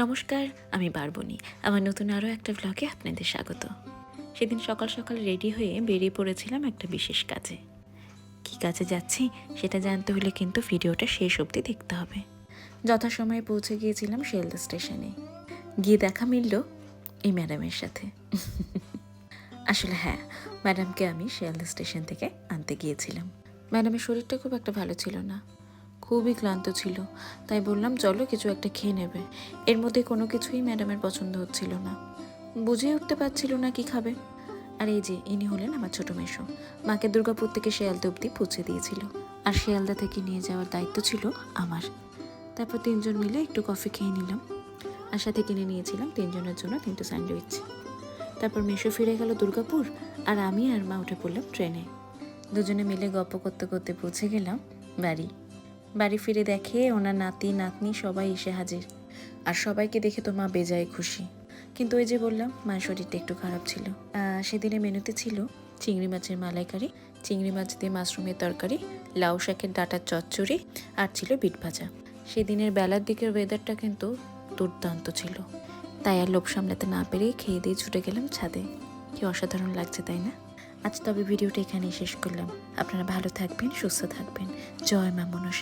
নমস্কার, আমি বারবনি। আমার নতুন আরও একটা ভ্লগে আপনাদের স্বাগত। সেদিন সকাল সকাল রেডি হয়ে বেরিয়ে পড়েছিলাম একটা বিশেষ কাজে। কী কাজে যাচ্ছি সেটা জানতে হলে কিন্তু ভিডিওটা শেষ অবধি দেখতে হবে। যথাসময়ে পৌঁছে গিয়েছিলাম শিয়ালদা স্টেশনে। গিয়ে দেখা মিলল এই ম্যাডামের সাথে। আসলে হ্যাঁ, ম্যাডামকে আমি শিয়ালদা স্টেশন থেকে আনতে গিয়েছিলাম। ম্যাডামের শরীরটা খুব একটা ভালো ছিল না, খুবই ক্লান্ত ছিল। তাই বললাম চলো কিছু একটা খেয়ে নেবে। এর মধ্যে কোনো কিছুই ম্যাডামের পছন্দ হচ্ছিল না, বুঝে উঠতে পারছিল না কি খাবে। আর এই যে ইনি হলেন আমার ছোটো মেশো। মাকে দুর্গাপুর থেকে শিয়ালদা অব্দি পৌঁছে দিয়েছিল, আর শিয়ালদা থেকে নিয়ে যাওয়ার দায়িত্ব ছিল আমার। তারপর তিনজন মিলে একটু কফি খেয়ে নিলাম, আর সাথে কিনে নিয়েছিলাম তিনজনের জন্য 3টে স্যান্ডউইচ। তারপর মেশো ফিরে গেল দুর্গাপুর, আর আমি আর মা উঠে পড়লাম ট্রেনে। দুজনে মিলে গল্প করতে করতে পৌঁছে গেলাম বাড়ি ফিরে দেখে ওনার নাতি নাতনি সবাই এসে হাজির। আর সবাইকে দেখে তো মা বেজায় খুশি। কিন্তু ওই যে বললাম মায়ের শরীরটা একটু খারাপ ছিল। সেদিনে মেনুতে ছিল চিংড়ি মাছের মালাইকারি, চিংড়ি মাছ দিয়ে মাশরুমের তরকারি, লাউ শাকের ডাঁটার চচ্চড়ি, আর ছিল বিট ভাজা। সেদিনের বেলার দিকের ওয়েদারটা কিন্তু দুর্দান্ত ছিল, তাই আর লোভ সামলাতে না পেরে খেয়ে দিয়ে ছুটে গেলাম ছাদে। কি অসাধারণ লাগছে তাই না? আজ তবে ভিডিওটা এখানেই শেষ করলাম। আপনারা ভালো থাকবেন, সুস্থ থাকবেন। জয় মা মনসা।